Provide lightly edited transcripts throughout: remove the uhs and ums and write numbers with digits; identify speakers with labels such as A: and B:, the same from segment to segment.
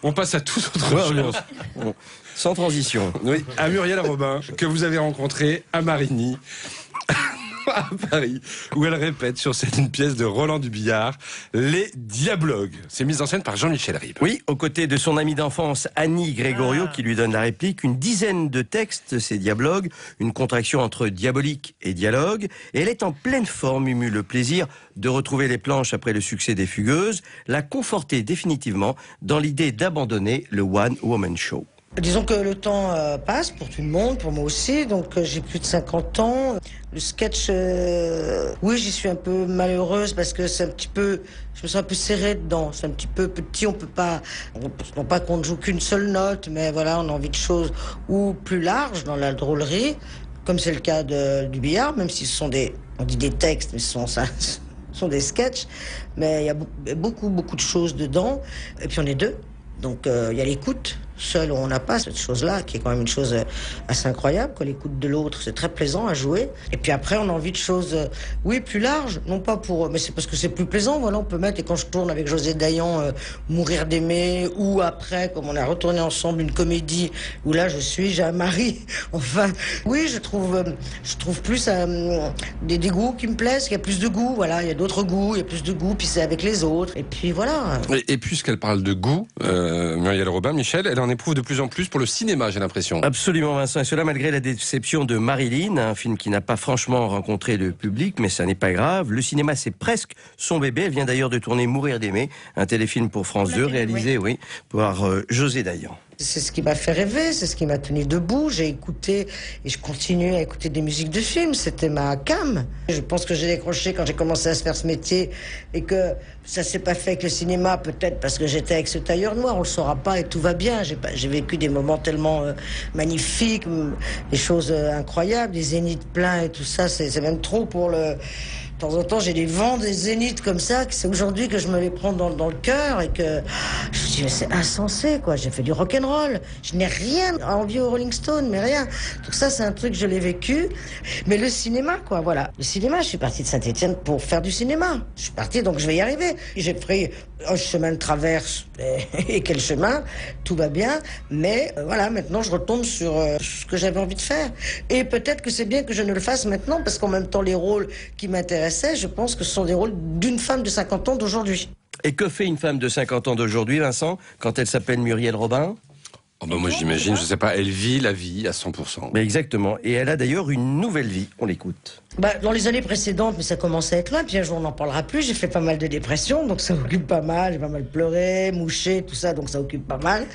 A: On passe à toute autre chose.
B: Bon, sans transition.
A: Oui, à Muriel Robin, que vous avez rencontré à Marigny, à Paris, où elle répète sur scène une pièce de Roland Dubillard, Les Diablogues. C'est mise en scène par Jean-Michel Ribes.
B: Oui, aux côtés de son amie d'enfance Annie Gregorio qui lui donne la réplique, une dizaine de textes, ces diablogues, une contraction entre diabolique et dialogue, et elle est en pleine forme, eut le plaisir de retrouver les planches après le succès des Fugueuses, la conforter définitivement dans l'idée d'abandonner le One Woman Show.
C: Disons que le temps passe pour tout le monde, pour moi aussi, donc j'ai plus de 50 ans. Le sketch, oui, j'y suis un peu malheureuse parce que c'est un petit peu, je me sens un peu serrée dedans, c'est un petit peu petit, on peut pas, non pas qu'on ne joue qu'une seule note, mais voilà, on a envie de choses ou plus larges dans la drôlerie, comme c'est le cas du billard, même si ce sont on dit des textes, mais ce sont des sketchs, mais il y a beaucoup de choses dedans, et puis on est deux. Donc il y a l'écoute, seul on n'a pas cette chose-là, qui est quand même une chose assez incroyable, quoi. L'écoute de l'autre, c'est très plaisant à jouer. Et puis après, on a envie de choses, oui, plus larges, non pas pour, mais c'est parce que c'est plus plaisant. Voilà, on peut mettre, et quand je tourne avec José Dayan, Mourir d'aimer, ou après, comme on a retourné ensemble une comédie où là, j'ai un mari. Enfin, oui, je trouve plus des goûts qui me plaisent. Il y a plus de goût, voilà, il y a d'autres goûts, il y a plus de goût, puis c'est avec les autres. Et puis voilà.
A: Et puisqu'elle parle de goût, Muriel Robin, Michel, elle en éprouve de plus en plus pour le cinéma, j'ai l'impression.
B: Absolument, Vincent. Et cela malgré la déception de Marilyn, un film qui n'a pas franchement rencontré le public, mais ça n'est pas grave. Le cinéma, c'est presque son bébé. Elle vient d'ailleurs de tourner Mourir d'aimer, un téléfilm pour France 2, réalisé, oui, par José Dayan.
C: C'est ce qui m'a fait rêver, c'est ce qui m'a tenu debout. J'ai écouté et je continue à écouter des musiques de films. C'était ma came. Je pense que j'ai décroché quand j'ai commencé à se faire ce métier et que ça s'est pas fait avec le cinéma, peut-être parce que j'étais avec ce tailleur noir. On le saura pas et tout va bien. J'ai vécu des moments tellement magnifiques, des choses incroyables, des zéniths pleins et tout ça. C'est même trop pour le... De temps en temps, j'ai des vents, des zéniths comme ça, que c'est aujourd'hui que je me les prends dans le cœur et que je me dis, mais c'est insensé, quoi. J'ai fait du rock'n'roll. Je n'ai rien envie aux Rolling Stones, mais rien. Donc ça, c'est un truc, je l'ai vécu. Mais le cinéma, quoi, voilà. Le cinéma, je suis partie de Saint-Étienne pour faire du cinéma. Je suis partie, donc je vais y arriver. J'ai pris un chemin de traverse, et quel chemin, tout va bien. Mais voilà, maintenant, je retombe sur ce que j'avais envie de faire. Et peut-être que c'est bien que je ne le fasse maintenant, parce qu'en même temps, les rôles qui m'intéressent, je pense que ce sont des rôles d'une femme de 50 ans d'aujourd'hui.
B: Et que fait une femme de 50 ans d'aujourd'hui, Vincent, quand elle s'appelle Muriel Robin ?
A: Oh bah moi j'imagine, je sais pas, elle vit la vie à 100%.
B: Mais exactement. Et elle a d'ailleurs une nouvelle vie. On l'écoute.
C: Dans les années précédentes, mais ça commençait à être loin, puis un jour on n'en parlera plus, j'ai fait pas mal de dépression, donc ça occupe pas mal, j'ai pas mal pleuré, mouché, tout ça, donc ça occupe pas mal.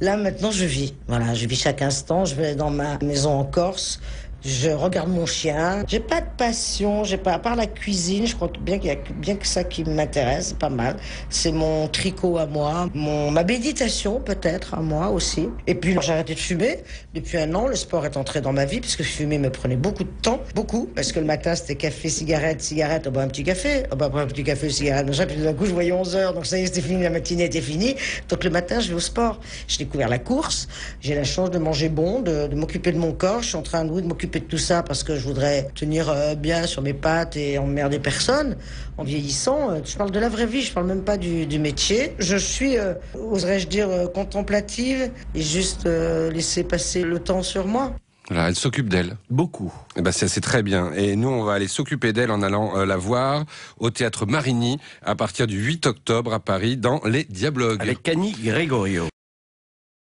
C: Là maintenant je vis, voilà, je vis chaque instant, je vais dans ma maison en Corse, je regarde mon chien. J'ai pas de passion, à part la cuisine, je crois bien qu'il y a bien que ça qui m'intéresse, pas mal. C'est mon tricot à moi, ma méditation peut-être à moi aussi. Et puis j'ai arrêté de fumer depuis 1 an. Le sport est entré dans ma vie puisque fumer me prenait beaucoup de temps, beaucoup, parce que le matin c'était café, cigarette, oh bah un petit café, oh bah après un petit café, cigarette, machin. Puis tout d'un coup je voyais 11 heures, donc ça y est c'était fini, la matinée était finie. Donc le matin je vais au sport. J'ai découvert la course. J'ai la chance de manger bon, de m'occuper de mon corps. Je suis en train de m'occuper de tout ça parce que je voudrais tenir bien sur mes pattes et emmerder personne en vieillissant. Je parle de la vraie vie, je parle même pas du métier. Je suis, oserais-je dire, contemplative et juste laisser passer le temps sur moi.
A: Voilà, elle s'occupe d'elle.
B: Beaucoup.
A: Et ben c'est très bien. Et nous, on va aller s'occuper d'elle en allant la voir au théâtre Marigny à partir du 8 octobre à Paris dans Les Diablogues.
B: Avec Annie Gregorio.